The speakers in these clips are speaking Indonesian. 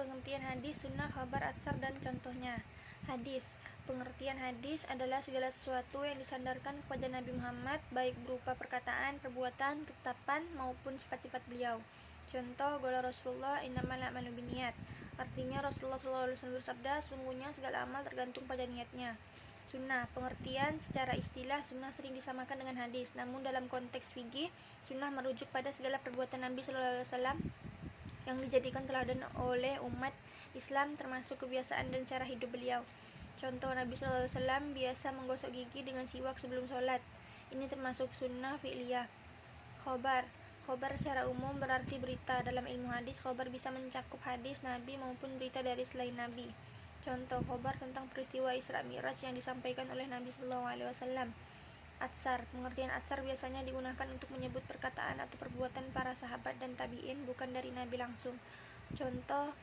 pengertian hadis, sunnah, khabar, atsar, dan contohnya. Hadis. Pengertian hadis adalah segala sesuatu yang disandarkan kepada Nabi Muhammad, baik berupa perkataan, perbuatan, ketetapan, maupun sifat-sifat beliau. Contoh, qala Rasulullah innamal a'malu binniyat. Artinya Rasulullah SAW bersabda, sungguhnya segala amal tergantung pada niatnya. Sunnah. Pengertian secara istilah, sunnah sering disamakan dengan hadis, namun dalam konteks fikih, sunnah merujuk pada segala perbuatan Nabi SAW yang dijadikan teladan oleh umat Islam, termasuk kebiasaan dan cara hidup beliau. Contoh, Nabi SAW biasa menggosok gigi dengan siwak sebelum sholat. Ini termasuk sunnah fi'liyah. Khobar. Khobar secara umum berarti berita. Dalam ilmu hadis, khobar bisa mencakup hadis Nabi maupun berita dari selain Nabi. Contoh, khobar tentang peristiwa Isra Mi'raj yang disampaikan oleh Nabi SAW. Atsar. Pengertian atsar biasanya digunakan untuk menyebut perkataan atau perbuatan para sahabat dan tabi'in, bukan dari Nabi langsung. Contoh,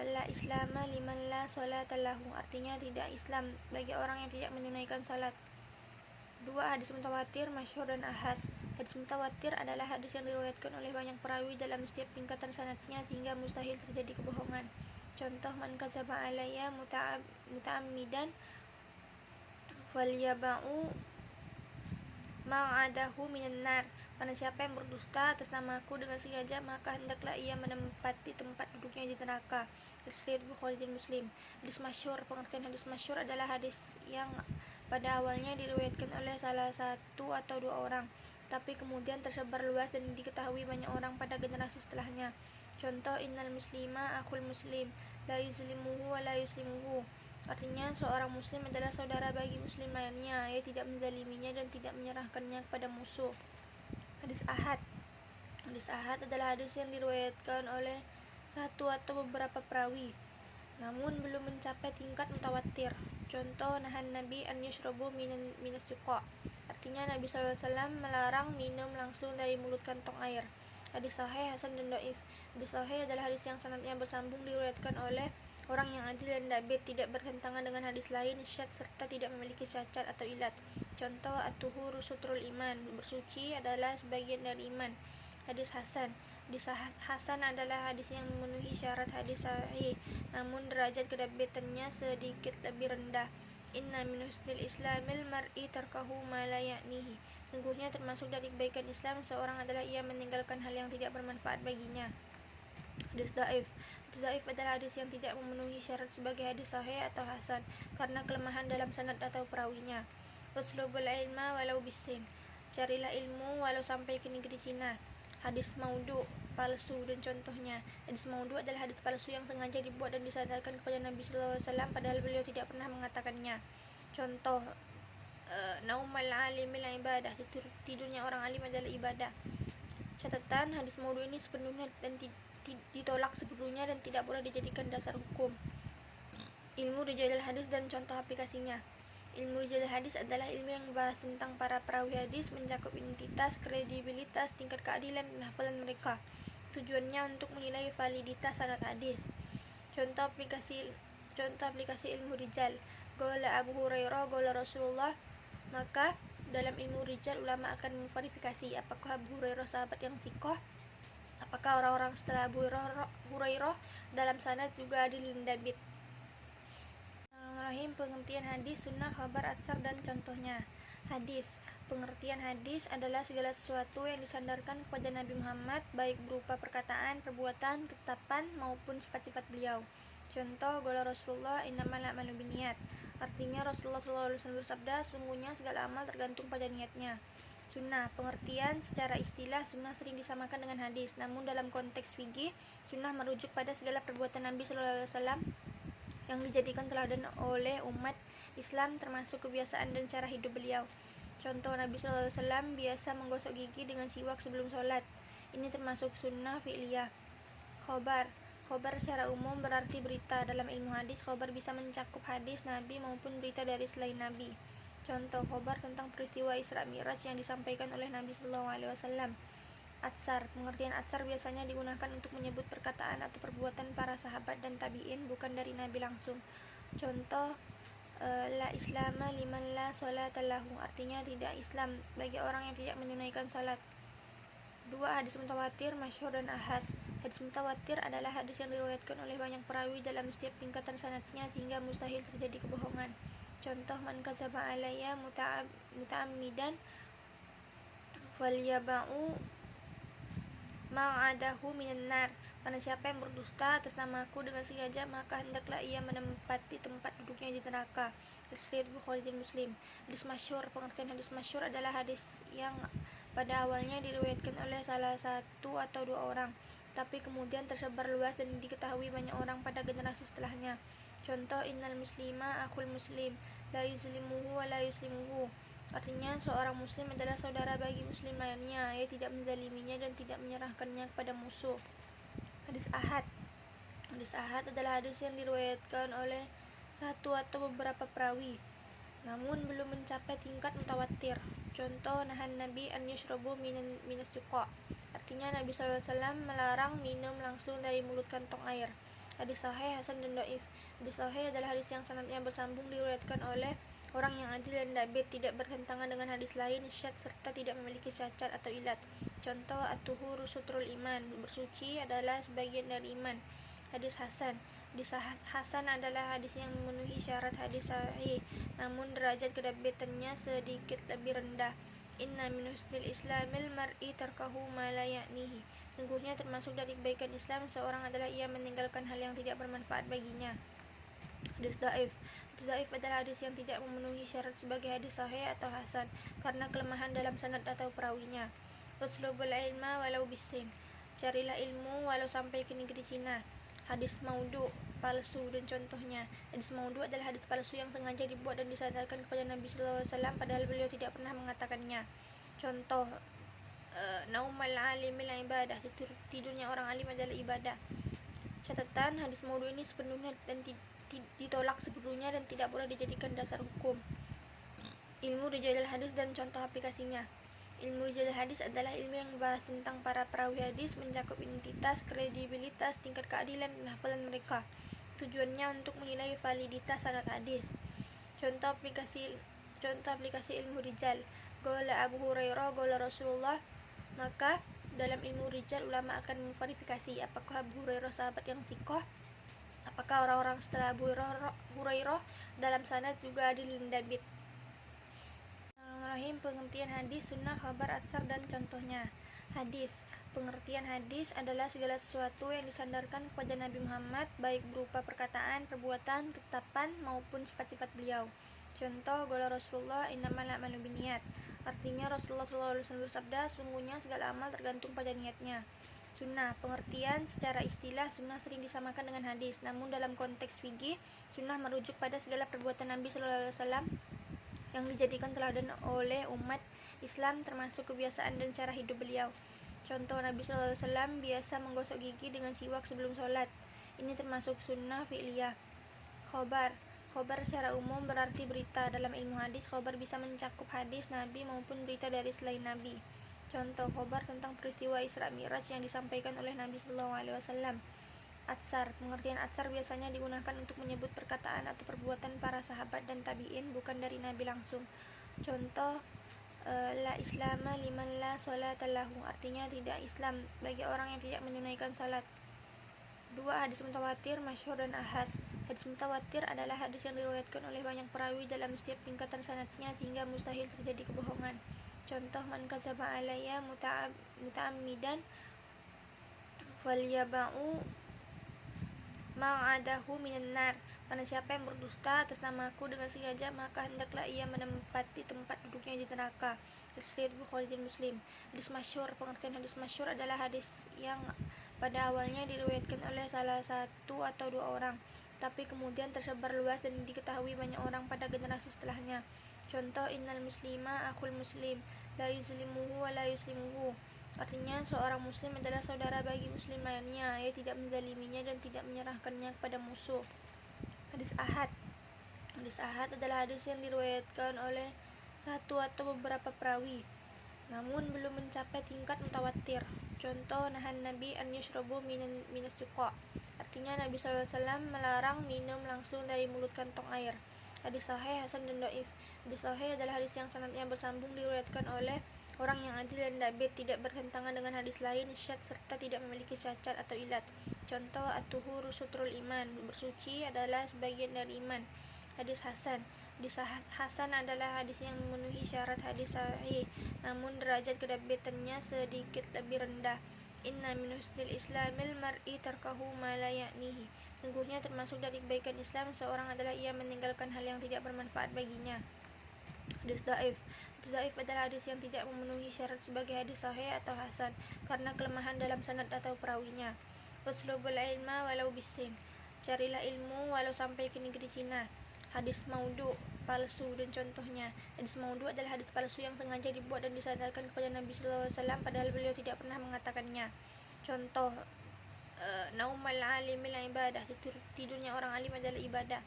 la islama liman la sholata lahu. Artinya tidak Islam bagi orang yang tidak menunaikan salat. 2. Hadis mutawatir, masyhur, dan ahad. Hadis mutawatir adalah hadis yang diriwayatkan oleh banyak perawi dalam setiap tingkatan sanadnya sehingga mustahil terjadi kebohongan. Contoh, man kadzaba alayya muta'ammidan falyaba'u ma'adahu minan nar. Karena siapa yang berdusta atas namaku dengan sengaja, maka hendaklah ia menempati tempat duduknya di neraka. Riwayat Bukhari dan Muslim. Hadis masyhur. Pengertian hadis masyhur adalah hadis yang pada awalnya diriwayatkan oleh salah satu atau dua orang, tapi kemudian tersebar luas dan diketahui banyak orang pada generasi setelahnya. Contoh, innal muslima akhul muslim, la yuzlimuhu wa la yuslimuhu. Artinya, seorang muslim adalah saudara bagi muslim lainnya, ia tidak menzaliminya dan tidak menyerahkannya kepada musuh. Hadis ahad. Hadis ahad adalah hadis yang diriwayatkan oleh satu atau beberapa perawi, namun belum mencapai tingkat mutawatir. Contoh, nahan Nabi an yushrabu minas suqa. Artinya, Nabi SAW melarang minum langsung dari mulut kantong air. Hadis sahih, hasan, dan dhaif. Hadis sahih adalah hadis yang sanadnya bersambung, diriwayatkan oleh orang yang adil dan dabit, tidak bertentangan dengan hadis lain, syad, serta tidak memiliki cacat atau ilat. Contoh, at-tuhuru sutrul iman. Bersuci adalah sebagian dari iman. Hadis hasan. Hadis hasan adalah hadis yang memenuhi syarat hadis sahih, namun derajat kedabitannya sedikit lebih rendah. Inna min husnil islamil mar'i tarkahu ma la ya'nihi. Sungguhnya termasuk dari kebaikan Islam seorang adalah ia meninggalkan hal yang tidak bermanfaat baginya. Hadis dhaif. Hadis dhaif adalah hadis yang tidak memenuhi syarat sebagai hadis sahih atau hasan karena kelemahan dalam sanad atau perawinya. Uslubul ilma walau bisin. Carilah ilmu walau sampai ke negeri Cina. Hadis maudhu, palsu, dan contohnya. Hadis maudhu adalah hadis palsu yang sengaja dibuat dan disandarkan kepada Nabi SAW padahal beliau tidak pernah mengatakannya. Contoh, naumal alimil ibadah. Tidurnya orang alim adalah ibadah. Catatan, hadis maudhu ini sepenuhnya dan ditolak sepenuhnya dan tidak boleh dijadikan dasar hukum. Ilmu rijalul hadis dan contoh aplikasinya. Ilmu rijalul hadis adalah ilmu yang membahas tentang para perawi hadis, mencakup identitas, kredibilitas, tingkat keadilan, dan hafalan mereka. Tujuannya untuk menilai validitas sanad hadis. Contoh aplikasi ilmu rijal. Qala Abu Hurairah, qala Rasulullah. Maka dalam ilmu rijal ulama akan memverifikasi apakah Abu Hurairah sahabat yang sikoh, apakah orang-orang setelah Abu Hurairah dalam sanad juga adil dan dabit. Pengertian hadis, sunnah, khabar, atsar, dan contohnya. Hadis. Pengertian hadis adalah segala sesuatu yang disandarkan kepada Nabi Muhammad, baik berupa perkataan, perbuatan, ketetapan, maupun sifat-sifat beliau. Contoh, qala Rasulullah innamal a'malu binniyat. Artinya Rasulullah SAW bersabda, sungguhnya segala amal tergantung pada niatnya. Sunnah. Pengertian secara istilah, sunnah sering disamakan dengan hadis, namun dalam konteks fikih, sunnah merujuk pada segala perbuatan Nabi SAW yang dijadikan teladan oleh umat Islam, termasuk kebiasaan dan cara hidup beliau. Contoh, Nabi SAW biasa menggosok gigi dengan siwak sebelum sholat. Ini termasuk sunnah fi'liyah. Khobar. Khobar secara umum berarti berita. Dalam ilmu hadis, khobar bisa mencakup hadis Nabi maupun berita dari selain Nabi. Contoh, khobar tentang peristiwa Isra Mi'raj yang disampaikan oleh Nabi SAW. Atsar. Pengertian atsar biasanya digunakan untuk menyebut perkataan atau perbuatan para sahabat dan tabi'in, bukan dari Nabi langsung. Contoh, la islama liman la sholata lahu. Artinya tidak Islam bagi orang yang tidak menunaikan salat. 2. Hadis mutawatir, masyhur, dan ahad. Hadis Hadis mutawatir adalah hadis yang diriwayatkan oleh banyak perawi dalam setiap tingkatan sanadnya sehingga mustahil terjadi kebohongan. Contoh, man kadzaba alayya muta'ammidan falyaba'u ma'adahu minan nar. Karena siapa yang berdusta atas namaku dengan sengaja, maka hendaklah ia menempati tempat duduknya di neraka. Hadis riwayat Bukhari dan Muslim. Hadis masyhur, pengertian hadis masyhur adalah hadis yang pada awalnya diriwayatkan oleh salah satu atau dua orang, tapi kemudian tersebar luas dan diketahui banyak orang pada generasi setelahnya. Contoh, innal muslima akhul muslim, la yuzlimuhu wa la yuslimuhu. Artinya, seorang muslim adalah saudara bagi muslim lainnya, ia tidak menzaliminya dan tidak menyerahkannya kepada musuh. Hadis ahad. Hadis ahad adalah hadis yang diriwayatkan oleh satu atau beberapa perawi, namun belum mencapai tingkat mutawatir. Contoh, nahan Nabi an yushrabu minas siqa. Artinya, Nabi SAW melarang minum langsung dari mulut kantong air. Hadis sahih, hasan dan dhaif. Hadis sahih adalah hadis yang sanadnya bersambung, diriwayatkan oleh orang yang adil dan dabit, tidak bertentangan dengan hadis lain, syadz, serta tidak memiliki cacat atau ilat. Contoh, at-tuhuru sutrul iman. Bersuci adalah sebagian dari iman. Hadis hasan. Hadis hasan adalah hadis yang memenuhi syarat hadis sahih, namun derajat kedabitannya sedikit lebih rendah. Inna min husnil islamil mar'i tarkahu ma la ya'nihi. Sungguhnya termasuk dari kebaikan Islam seorang adalah ia meninggalkan hal yang tidak bermanfaat baginya. Hadis dhaif. Hadis dhaif adalah hadis yang tidak memenuhi syarat sebagai hadis sahih atau hasan karena kelemahan dalam sanad atau perawinya. Uslubul ilma walau bisin. Carilah ilmu walau sampai ke negeri Cina. Hadis maudhu, palsu dan contohnya. Hadis maudhu adalah hadis palsu yang sengaja dibuat dan disandarkan kepada Nabi SAW padahal beliau tidak pernah mengatakannya. Contoh, naumal alimil ibadah, tidurnya orang alim adalah ibadah. Catatan, hadis maudhu ini sepenuhnya dan ditolak sepenuhnya dan tidak boleh dijadikan dasar hukum. Ilmu rijal hadis dan contoh aplikasinya. Ilmu rijal hadis adalah ilmu yang membahas tentang para perawi hadis, mencakup identitas, kredibilitas, tingkat keadilan, dan hafalan mereka. Tujuannya untuk menilai validitas sanad hadis. Contoh aplikasi ilmu rijal. Qala Abu Hurairah, qala Rasulullah. Maka dalam ilmu rijal ulama akan memverifikasi apakah Abu Hurairah sahabat yang thiqah, apakah orang-orang setelah Abu Hurairah dalam sanad juga adil dan dabit. Pengertian hadis, sunnah, khabar, atsar, dan contohnya. Hadis. Pengertian hadis adalah segala sesuatu yang disandarkan kepada Nabi Muhammad, baik berupa perkataan, perbuatan, ketetapan, maupun sifat-sifat beliau. Contoh, qala Rasulullah, innamal a'malu binniyat. Artinya, Rasulullah SAW bersabda, sungguhnya segala amal tergantung pada niatnya. Sunnah. Pengertian secara istilah, sunnah sering disamakan dengan hadis, namun dalam konteks fikih, sunnah merujuk pada segala perbuatan Nabi SAW yang dijadikan teladan oleh umat Islam, termasuk kebiasaan dan cara hidup beliau. Contoh, Nabi SAW biasa menggosok gigi dengan siwak sebelum sholat. Ini termasuk sunnah fi'liyah. Khobar. Khobar secara umum berarti berita. Dalam ilmu hadis, khobar bisa mencakup hadis Nabi maupun berita dari selain Nabi. Contoh, khobar tentang peristiwa Isra Mi'raj yang disampaikan oleh Nabi SAW. Atsar. Pengertian atsar biasanya digunakan untuk menyebut perkataan atau perbuatan para sahabat dan tabi'in, bukan dari Nabi langsung. Contoh, la islama liman la sholata lahu. Artinya tidak Islam bagi orang yang tidak menunaikan salat. 2. Hadis mutawatir, masyhur, dan ahad. Hadis mutawatir adalah hadis yang diriwayatkan oleh banyak perawi dalam setiap tingkatan sanadnya sehingga mustahil terjadi kebohongan. Contoh, man kadzaba alayya muta'ammidan falyaba'u ma'adahu minan nar. Karena siapa yang berdusta atas namaku dengan sengaja, maka hendaklah ia menempati tempat duduknya di neraka. Hadis riwayat Bukhari dan Muslim. Hadis masyhur. Pengertian hadis masyhur adalah hadis yang pada awalnya diriwayatkan oleh salah satu atau dua orang, tapi kemudian tersebar luas dan diketahui banyak orang pada generasi setelahnya. Contoh, innal muslima akhul muslim, la yuzlimuhu wa la yuslimuhu. Artinya, seorang muslim adalah saudara bagi muslim lainnya, ia tidak menzaliminya dan tidak menyerahkannya kepada musuh. Hadis ahad. Hadis ahad adalah hadis yang diriwayatkan oleh satu atau beberapa perawi, namun belum mencapai tingkat mutawatir. Contoh, nahan Nabi an yushrabu minas siqa. Artinya, Nabi SAW melarang minum langsung dari mulut kantong air. Hadis sahih, hasan, dan dhaif. Hadis sahih adalah hadis yang sanadnya bersambung, diriwayatkan oleh Orang yang adil dan dabit, tidak bertentangan dengan hadis lain, syad, serta tidak memiliki cacat atau ilat. Contoh, at-tuhuru sutrul iman, bersuci adalah sebagian dari iman. Hadis hasan. Hadis hasan adalah hadis yang memenuhi syarat hadis sahih, namun derajat kedabitannya sedikit lebih rendah. Inna min husnil islamil mar'i tarkahu ma la ya'nihi. Sungguhnya termasuk dari kebaikan Islam seorang adalah ia meninggalkan hal yang tidak bermanfaat baginya. Hadis dhaif. Hadis dhaif adalah hadis yang tidak memenuhi syarat sebagai hadis sahih atau hasan karena kelemahan dalam sanad atau perawinya. Uslubul ilma walau bisin. Carilah ilmu walau sampai ke negeri Cina. Hadis maudhu, palsu dan contohnya. Hadis maudhu adalah hadis palsu yang sengaja dibuat dan disandarkan kepada Nabi SAW padahal beliau tidak pernah mengatakannya. Contoh, naumal alimil ibadah, tidurnya orang alim adalah ibadah.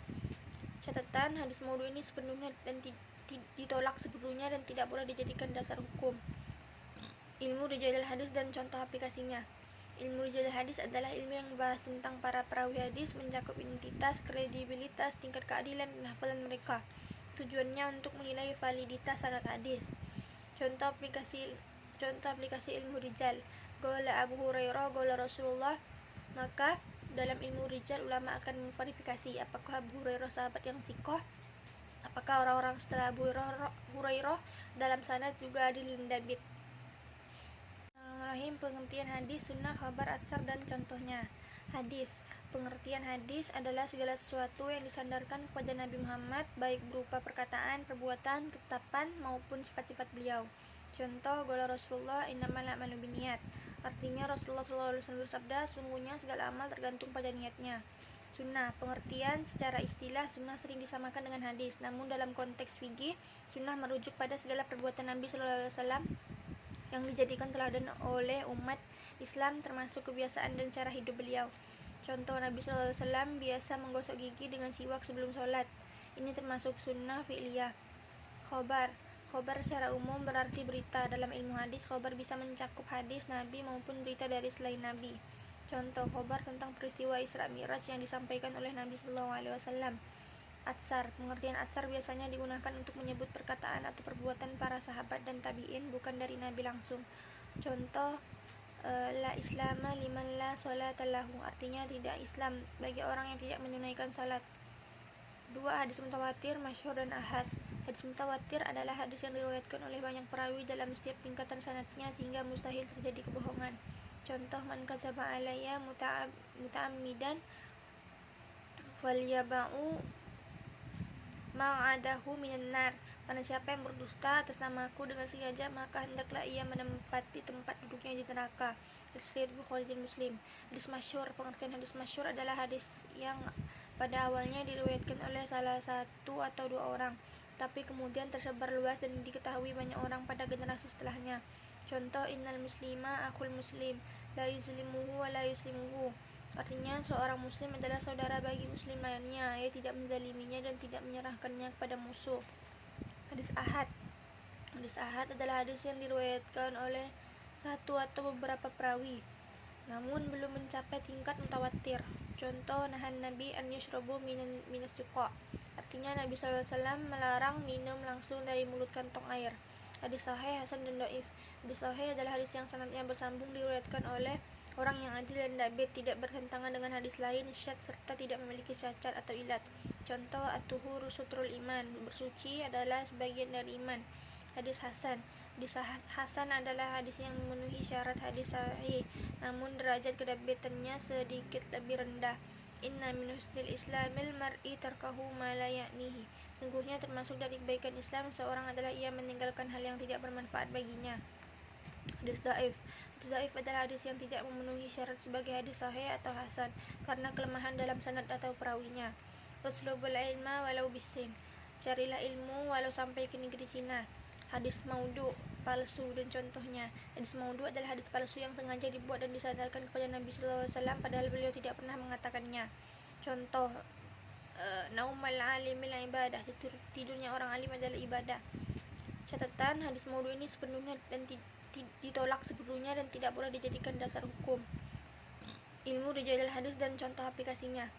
Catatan, hadis maudhu ini sepenuhnya dan ditolak sepenuhnya dan tidak boleh dijadikan dasar hukum. Ilmu rijalul hadis dan contoh aplikasinya. Ilmu rijalul hadis adalah ilmu yang membahas tentang para perawi hadis, mencakup identitas, kredibilitas, tingkat keadilan, dan hafalan mereka. Tujuannya untuk menilai validitas sanad hadis. Contoh aplikasi ilmu rijal. Qala Abu Hurairah, qala Rasulullah. Maka dalam ilmu rijal ulama akan memverifikasi apakah Abu Hurairah sahabat yang sikoh, apakah orang-orang setelah Abu Hurairah dalam sanad juga adil dan dabit. Pengertian hadis, sunnah, khabar, atsar, dan contohnya. Hadis. Pengertian hadis adalah segala sesuatu yang disandarkan kepada Nabi Muhammad, baik berupa perkataan, perbuatan, ketetapan, maupun sifat-sifat beliau. Contoh, qala Rasulullah innamal a'malu binniyat. Artinya Rasulullah SAW bersabda, sungguhnya segala amal tergantung pada niatnya. Sunnah. Pengertian secara istilah, sunnah sering disamakan dengan hadis, namun dalam konteks fikih, sunnah merujuk pada segala perbuatan Nabi SAW yang dijadikan teladan oleh umat Islam, termasuk kebiasaan dan cara hidup beliau. Contoh, Nabi SAW biasa menggosok gigi dengan siwak sebelum sholat. Ini termasuk sunnah fi'liyah. Khobar. Khobar secara umum berarti berita. Dalam ilmu hadis, khobar bisa mencakup hadis Nabi maupun berita dari selain Nabi. Contoh, khobar tentang peristiwa Isra Mi'raj yang disampaikan oleh Nabi SAW. Atsar. Pengertian atsar biasanya digunakan untuk menyebut perkataan atau perbuatan para sahabat dan tabi'in, bukan dari Nabi langsung. Contoh, la islama liman la sholata lahu. Artinya tidak Islam bagi orang yang tidak menunaikan salat. 2. Hadis mutawatir, masyhur, dan ahad. Hadis mutawatir adalah hadis yang diriwayatkan oleh banyak perawi dalam setiap tingkatan sanadnya sehingga mustahil terjadi kebohongan. Contoh, man kadzaba alayya muta'ammidan falyaba'u ma'adahu minan nar. Karena siapa yang berdusta atas namaku dengan sengaja, maka hendaklah ia menempati tempat duduknya di neraka. Hadis riwayat Bukhari dan Muslim. Hadis masyhur. Pengertian hadis masyhur adalah hadis yang pada awalnya diriwayatkan oleh salah satu atau dua orang, tapi kemudian tersebar luas dan diketahui banyak orang pada generasi setelahnya. Contoh, innal muslima akhul muslim, la yuzlimuhu wa la yuslimuhu. Artinya, seorang muslim adalah saudara bagi muslim lainnya, ia tidak menzaliminya dan tidak menyerahkannya kepada musuh. Hadis ahad. Hadis ahad adalah hadis yang diriwayatkan oleh satu atau beberapa perawi, namun belum mencapai tingkat mutawatir. Contoh, nahan Nabi an yushrabu minas siqa. Artinya, Nabi SAW melarang minum langsung dari mulut kantong air. Hadis sahih, hasan, dan dhaif. Hadis sahih adalah hadis yang sanadnya bersambung, diriwayatkan oleh orang yang adil dan dabit, tidak bertentangan dengan hadis lain, syad, serta tidak memiliki cacat atau ilat. Contoh, at-tuhuru sutrul iman, bersuci adalah sebagian dari iman. Hadis hasan. Hadis hasan adalah hadis yang memenuhi syarat hadis sahih, namun derajat kedabitannya sedikit lebih rendah. Inna min husnil islamil mar'i tarkahu ma la ya'nihi. Sungguhnya termasuk dari kebaikan Islam seorang adalah ia meninggalkan hal yang tidak bermanfaat baginya. Hadis dhaif. Hadis dhaif adalah hadis yang tidak memenuhi syarat sebagai hadis sahih atau hasan karena kelemahan dalam sanad atau perawinya. Uslubul ilma walau bisin. Carilah ilmu walau sampai ke negeri Cina. Hadis maudhu, palsu, dan contohnya. Hadis maudhu adalah hadis palsu yang sengaja dibuat dan disandarkan kepada Nabi SAW padahal beliau tidak pernah mengatakannya. Contoh, naumal alimil ibadah, tidurnya orang alim adalah ibadah. Catatan, hadis maudhu ini sepenuhnya dan ditolak sepenuhnya dan tidak boleh dijadikan dasar hukum. Ilmu rijalul hadis dan contoh aplikasinya.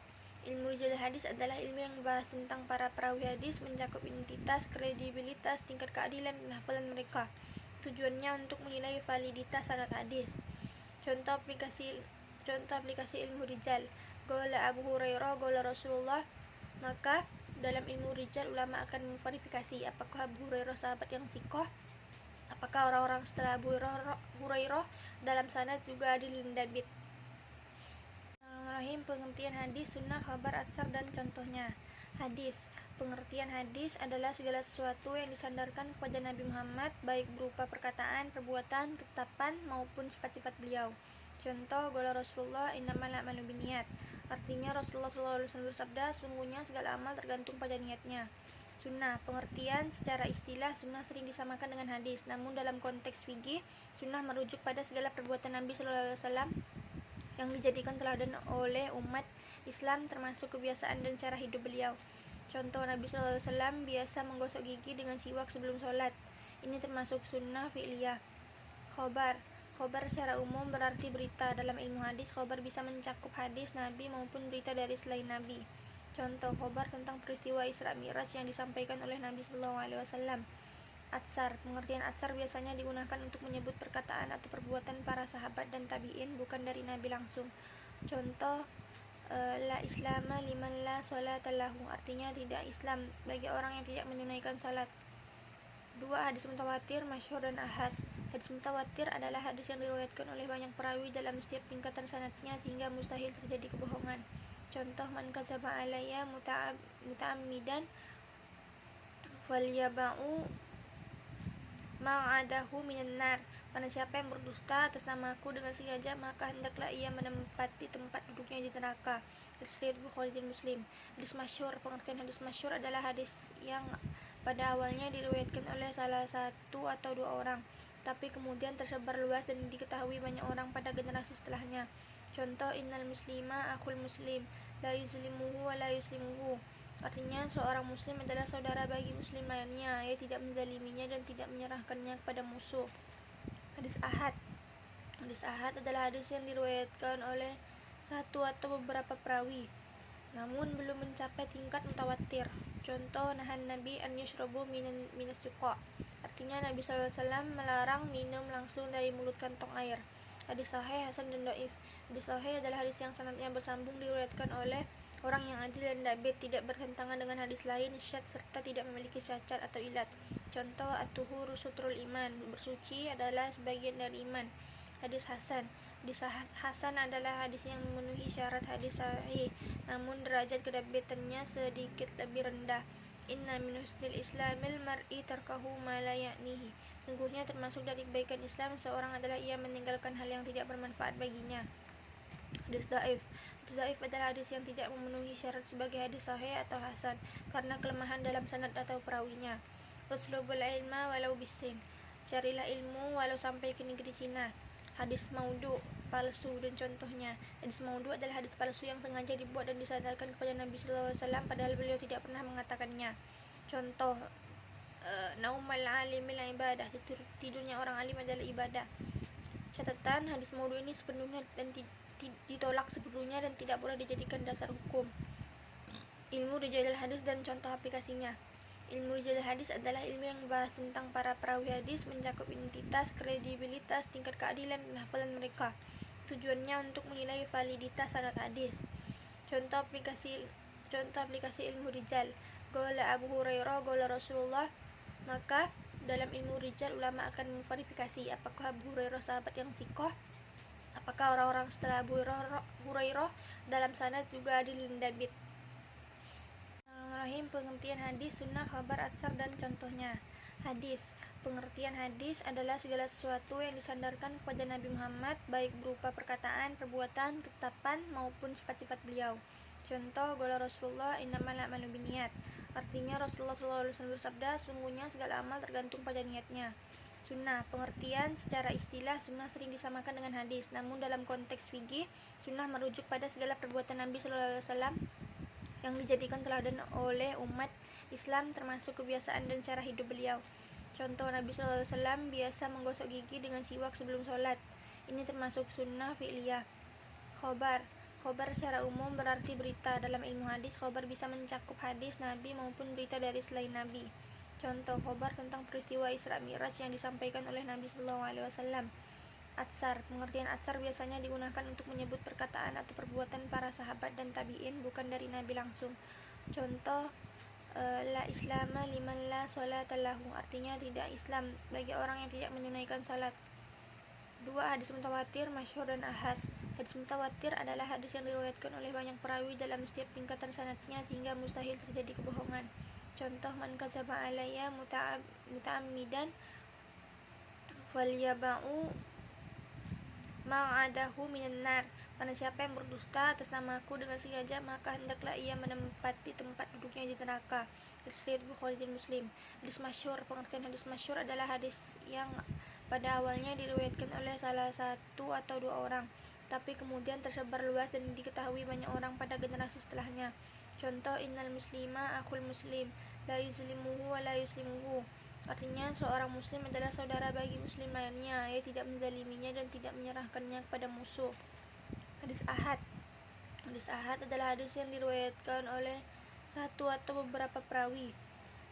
Ilmu rijalul hadis adalah ilmu yang membahas tentang para perawi hadis, mencakup identitas, kredibilitas, tingkat keadilan, dan hafalan mereka. Tujuannya untuk menilai validitas sanad hadis. Contoh aplikasi ilmu rijal. Qala Abu Hurairah qala Rasulullah. Maka dalam ilmu rijal ulama akan memverifikasi apakah Abu Hurairah sahabat yang sikoh, apakah orang-orang setelah Abu Hurairah dalam sanad juga adil dan dabit. Bismillahirrahmanirrahim. Pengertian hadis, sunnah, khabar, atsar, dan contohnya. Hadis. Pengertian hadis adalah segala sesuatu yang disandarkan kepada Nabi Muhammad, baik berupa perkataan, perbuatan, ketetapan, maupun sifat-sifat beliau. Contoh, qala Rasulullah innamal a'malu binniyat. Artinya Rasulullah SAW bersabda, sungguhnya segala amal tergantung pada niatnya. Sunnah. Pengertian secara istilah, sunnah sering disamakan dengan hadis, namun dalam konteks fikih, sunnah merujuk pada segala perbuatan Nabi SAW yang dijadikan teladan oleh umat Islam, termasuk kebiasaan dan cara hidup beliau. Contoh, Nabi SAW biasa menggosok gigi dengan siwak sebelum sholat. Ini termasuk sunnah fi'liyah. Khobar. Khobar secara umum berarti berita. Dalam ilmu hadis, khobar bisa mencakup hadis Nabi maupun berita dari selain Nabi. Contoh, khobar tentang peristiwa Isra Mi'raj yang disampaikan oleh Nabi SAW. Atsar. Pengertian atsar biasanya digunakan untuk menyebut perkataan atau perbuatan para sahabat dan tabi'in, bukan dari Nabi langsung. Contoh, la islama liman la sholata lahu. Artinya tidak Islam bagi orang yang tidak menunaikan salat. 2. Hadis mutawatir, masyhur, dan ahad. Hadis mutawatir adalah hadis yang diriwayatkan oleh banyak perawi dalam setiap tingkatan sanadnya sehingga mustahil terjadi kebohongan. Contoh, man kadzaba alayya muta'ammidan falyaba'u ma'adahu minan nar. Karena siapa yang berdusta atas namaku dengan sengaja, maka hendaklah ia menempati tempat duduknya di neraka. Riwayat Bukhari dan Muslim. Hadis masyhur. Pengertian hadis masyhur adalah hadis yang pada awalnya diriwayatkan oleh salah satu atau dua orang, tapi kemudian tersebar luas dan diketahui banyak orang pada generasi setelahnya. Contoh, innal muslima akhul muslim, la yuzlimuhu wa la yuslimuhu. Artinya, seorang muslim adalah saudara bagi muslim lainnya, ia tidak menzaliminya dan tidak menyerahkannya kepada musuh. Hadis ahad. Hadis ahad adalah hadis yang diriwayatkan oleh satu atau beberapa perawi, namun belum mencapai tingkat mutawatir. Contoh, nahan Nabi an yushrabu minas suqa. Artinya, Nabi SAW melarang minum langsung dari mulut kantong air. Hadis sahih, hasan, dan dhaif. Hadis sahih adalah hadis yang sanadnya bersambung, diriwayatkan oleh orang yang adil dan dabit, tidak bertentangan dengan hadis lain, syad, serta tidak memiliki cacat atau ilat. Contoh, at-tuhuru sutrul iman. Bersuci adalah sebagian dari iman. Hadis hasan. Hadis hasan adalah hadis yang memenuhi syarat hadis sahih, namun derajat kedabitannya sedikit lebih rendah. Inna min husnil islamil mar'i tarkahu ma la ya'nihi. Sungguhnya termasuk dari kebaikan Islam seorang adalah ia meninggalkan hal yang tidak bermanfaat baginya. Hadis dhaif. Hadis dhaif adalah hadis yang tidak memenuhi syarat sebagai hadis sahih atau hasan karena kelemahan dalam sanad atau perawinya. Uslubul ilma walau bisin. Carilah ilmu walau sampai ke negeri Cina. Hadis maudhu, palsu, dan contohnya. Hadis maudhu adalah hadis palsu yang sengaja dibuat dan disandarkan kepada Nabi SAW padahal beliau tidak pernah mengatakannya. Contoh, naumal alimil ibadah. Tidurnya orang alim adalah ibadah. Catatan, hadis maudhu ini sepenuhnya dan ditolak sepenuhnya dan tidak boleh dijadikan dasar hukum. Ilmu rijal hadis dan contoh aplikasinya. Ilmu rijal hadis adalah ilmu yang membahas tentang para perawi hadis, mencakup identitas, kredibilitas, tingkat keadilan, dan hafalan mereka. Tujuannya untuk menilai validitas sanad hadis. Contoh aplikasi ilmu rijal. Qala Abu Hurairah qala Rasulullah. Maka dalam ilmu rijal ulama akan memverifikasi apakah Abu Hurairah sahabat yang sikoh, apakah orang-orang setelah Abu Hurairah dalam sanad juga adil dan dabit. Bismillahirrahmanirrahim. Pengertian hadis, sunnah, khabar, atsar, dan contohnya. Hadis. Pengertian hadis adalah segala sesuatu yang disandarkan kepada Nabi Muhammad, baik berupa perkataan, perbuatan, ketetapan, maupun sifat-sifat beliau. Contoh, qala Rasulullah innamal a'malu binniyat. Artinya Rasulullah SAW bersabda, sungguhnya segala amal tergantung pada niatnya. Sunnah. Pengertian secara istilah, sunnah sering disamakan dengan hadis, namun dalam konteks fikih, sunnah merujuk pada segala perbuatan Nabi SAW yang dijadikan teladan oleh umat Islam, termasuk kebiasaan dan cara hidup beliau. Contoh, Nabi SAW biasa menggosok gigi dengan siwak sebelum sholat. Ini termasuk sunnah fi'liyah. Khobar. Khobar secara umum berarti berita. Dalam ilmu hadis, khobar bisa mencakup hadis Nabi maupun berita dari selain Nabi. Contoh khobar tentang peristiwa Isra Mi'raj yang disampaikan oleh Nabi SAW. Atsar, pengertian atsar biasanya digunakan untuk menyebut perkataan atau perbuatan para sahabat dan tabi'in, bukan dari Nabi langsung. Contoh, la islama liman la salata lahu, artinya tidak Islam bagi orang yang tidak menunaikan salat. 2. Hadis mutawatir, masyhur dan ahad. Hadis mutawatir adalah hadis yang diriwayatkan oleh banyak perawi dalam setiap tingkatan sanadnya sehingga mustahil terjadi kebohongan. Contoh, man kadzaba alayya muta'ammidan falyaba'u ma'adahu minan nar. Karena siapa yang berdusta atas namaku dengan sengaja, maka hendaklah ia menempati tempat duduknya di neraka. Riwayat Bukhari dan Muslim. Hadis masyhur, pengertian hadis masyhur adalah hadis yang pada awalnya diriwayatkan oleh salah satu atau dua orang, tapi kemudian tersebar luas dan diketahui banyak orang pada generasi setelahnya. Contoh, innal muslima akhul muslim, la yuzlimuhu wa la yuslimuhu. Artinya, seorang muslim adalah saudara bagi muslim lainnya, ia tidak menzaliminya dan tidak menyerahkannya kepada musuh. Hadis ahad. Hadis ahad adalah hadis yang diriwayatkan oleh satu atau beberapa perawi,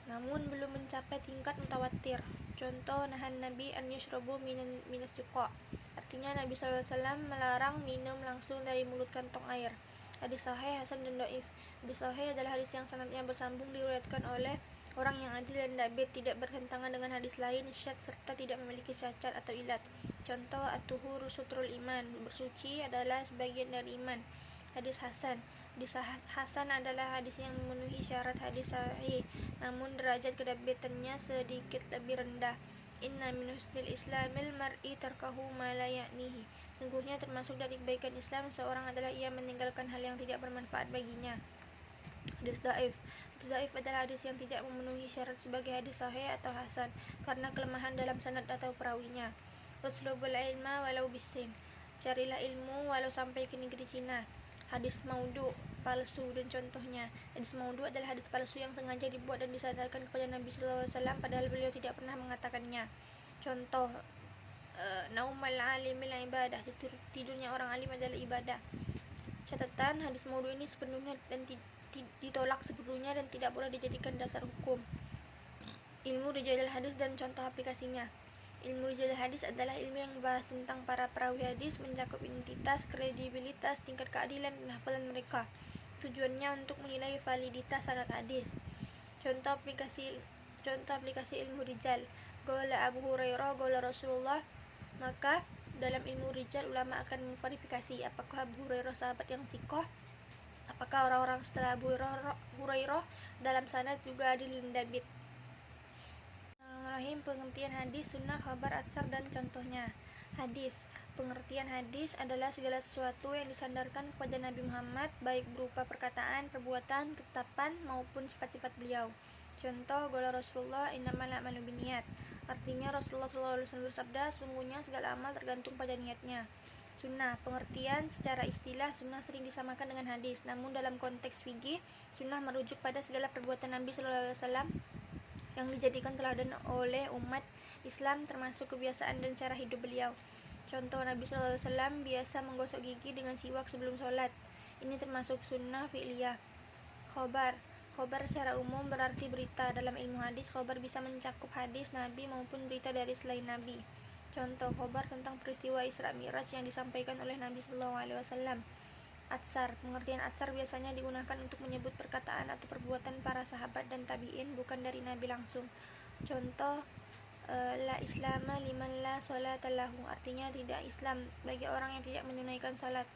namun belum mencapai tingkat mutawatir. Contoh, nahan Nabi an yushrabu minas siqa. Artinya, Nabi SAW melarang minum langsung dari mulut kantong air. Hadis sahih, hasan dan dhaif. Hadis sahih adalah hadis yang sanadnya bersambung, diriwayatkan oleh orang yang adil dan dabit, tidak bertentangan dengan hadis lain, syadz, serta tidak memiliki cacat atau ilat. Contoh, at-tuhuru sutrul iman, bersuci adalah sebagian dari iman. Hadis hasan. Hadis hasan adalah hadis yang memenuhi syarat hadis sahih, namun derajat kedabitannya sedikit lebih rendah. Inna min husnil islamil mar'i tarkahu ma la ya'nihi. Sungguhnya termasuk dari kebaikan Islam seorang adalah ia meninggalkan hal yang tidak bermanfaat baginya. Hadis dhaif. Hadis dhaif adalah hadis yang tidak memenuhi syarat sebagai hadis sahih atau hasan karena kelemahan dalam sanad atau perawinya. Uslubul ilma walau bisin. Carilah ilmu walau sampai ke negeri Cina. Hadis maudhu, palsu dan contohnya. Hadis maudhu adalah hadis palsu yang sengaja dibuat dan disandarkan kepada Nabi SAW padahal beliau tidak pernah mengatakannya. Contoh, naumal alimil ibadah, tidurnya orang alim adalah ibadah. Catatan, hadis maudhu ini sepenuhnya dan ditolak sepenuhnya dan tidak boleh dijadikan dasar hukum. Ilmu rijal hadis dan contoh aplikasinya. Ilmu rijal hadis adalah ilmu yang membahas tentang para perawi hadis, mencakup identitas, kredibilitas, tingkat keadilan, dan hafalan mereka. Tujuannya untuk menilai validitas sanad hadis. Contoh aplikasi ilmu rijal. Qala Abu Hurairah, qala Rasulullah. Maka dalam ilmu rijal ulama akan memverifikasi apakah Abu Hurairah sahabat yang thiqah, apakah orang-orang setelah Abu Hurairah dalam sanad juga adil dan dabit. Pengertian hadis, sunnah, khabar, atsar, dan contohnya. Hadis. Pengertian hadis adalah segala sesuatu yang disandarkan kepada Nabi Muhammad, baik berupa perkataan, perbuatan, ketetapan, maupun sifat-sifat beliau. Contoh, qala Rasulullah, innamal a'malu binniyat. Artinya, Rasulullah SAW bersabda, sungguhnya segala amal tergantung pada niatnya. Sunnah. Pengertian secara istilah, sunnah sering disamakan dengan hadis, namun dalam konteks fikih, sunnah merujuk pada segala perbuatan Nabi SAW yang dijadikan teladan oleh umat Islam, termasuk kebiasaan dan cara hidup beliau. Contoh, Nabi SAW biasa menggosok gigi dengan siwak sebelum sholat. Ini termasuk sunnah fi'liyah. Khobar. Khobar secara umum berarti berita. Dalam ilmu hadis, khobar bisa mencakup hadis Nabi maupun berita dari selain Nabi. Contoh, khobar tentang peristiwa Isra Mi'raj yang disampaikan oleh Nabi SAW. Atsar. Pengertian atsar biasanya digunakan untuk menyebut perkataan atau perbuatan para sahabat dan tabi'in, bukan dari Nabi langsung. Contoh, la islama liman la salata lahu. Artinya, tidak Islam bagi orang yang tidak menunaikan salat.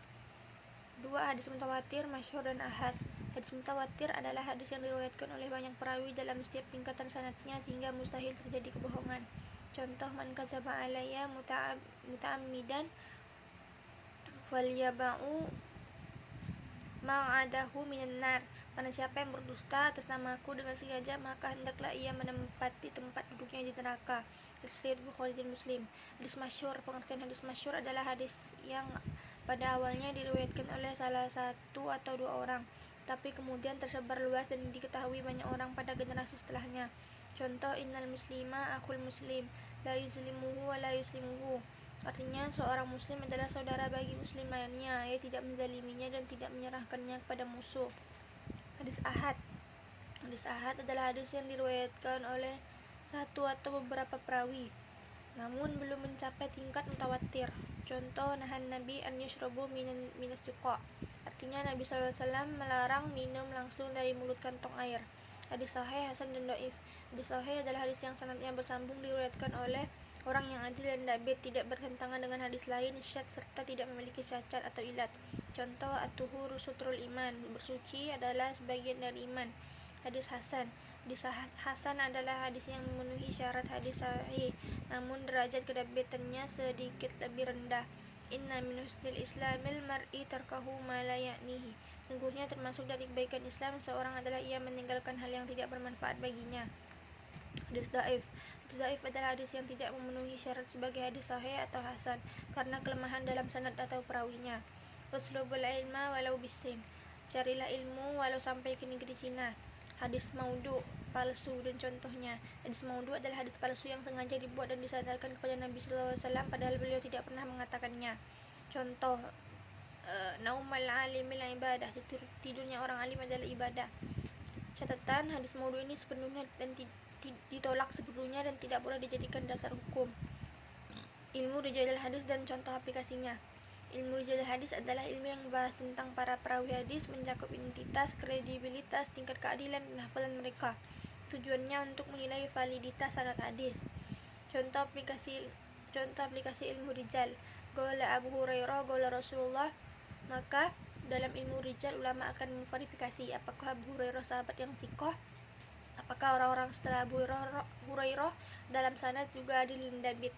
2. Hadis mutawatir, masyhur dan ahad. Hadis mutawatir adalah hadis yang diriwayatkan oleh banyak perawi dalam setiap tingkatan sanadnya sehingga mustahil terjadi kebohongan. Contoh, man kadzaba alayya muta'ammidan falyaba'u ma'adahu minan nar. Karena siapa yang berdusta atas namaku dengan sengaja, maka hendaklah ia menempati tempat duduknya di neraka. Riwayat Bukhari dan Muslim. Hadis masyhur. Pengertian hadis masyhur adalah hadis yang pada awalnya diriwayatkan oleh salah satu atau dua orang, tapi kemudian tersebar luas dan diketahui banyak orang pada generasi setelahnya. Contoh, innal muslima akhul muslim, la yuzlimuhu wa la yuslimuhu. Artinya, seorang muslim adalah saudara bagi muslim lainnya, ia tidak menzaliminya dan tidak menyerahkannya kepada musuh. Hadis ahad. Hadis ahad adalah hadis yang diriwayatkan oleh satu atau beberapa perawi, namun belum mencapai tingkat mutawatir. Contoh, nahan Nabi an yashrabu minas suqa. Artinya Nabi SAW melarang minum langsung dari mulut kantong air. Hadis sahih, hasan dan dhaif. Hadis sahih adalah hadis yang sanadnya bersambung, diriwayatkan oleh orang yang adil dan dabit, tidak bertentangan dengan hadis lain, syad, serta tidak memiliki cacat atau ilat. Contoh, at-tuhuru sutrul iman. Bersuci adalah sebagian dari iman. Hadis hasan. Hadis hasan adalah hadis yang memenuhi syarat hadis sahih, namun derajat kedabitannya sedikit lebih rendah. Inna min husnil islamil mar'i tarkahu ma la ya'nihi. Sungguhnya termasuk dari kebaikan Islam seorang adalah ia meninggalkan hal yang tidak bermanfaat baginya. Hadis dhaif. Hadis dhaif adalah hadis yang tidak memenuhi syarat sebagai hadis sahih atau hasan karena kelemahan dalam sanad atau perawinya. Uslubul ilma walau bisin. Carilah ilmu walau sampai ke negeri Cina. Hadis maudhu, palsu dan contohnya. Hadis maudhu adalah hadis palsu yang sengaja dibuat dan disandarkan kepada Nabi SAW padahal beliau tidak pernah mengatakannya. Contoh, naumal alimil ibadah, tidurnya orang alim adalah ibadah. Catatan, hadis maudhu ini sepenuhnya dan ditolak sepenuhnya dan tidak boleh dijadikan dasar hukum. Ilmu rijalul hadis dan contoh aplikasinya. Ilmu rijalul hadis adalah ilmu yang membahas tentang para perawi hadis, mencakup identitas, kredibilitas, tingkat keadilan, dan hafalan mereka. Tujuannya untuk menilai validitas sanad hadis. Contoh aplikasi ilmu rijal. Qala Abu Hurairah, qala Rasulullah. Maka dalam ilmu rijal ulama akan memverifikasi apakah Abu Hurairah sahabat yang sikoh, apakah orang-orang setelah Abu Hurairah dalam sanad juga adil dan dabit.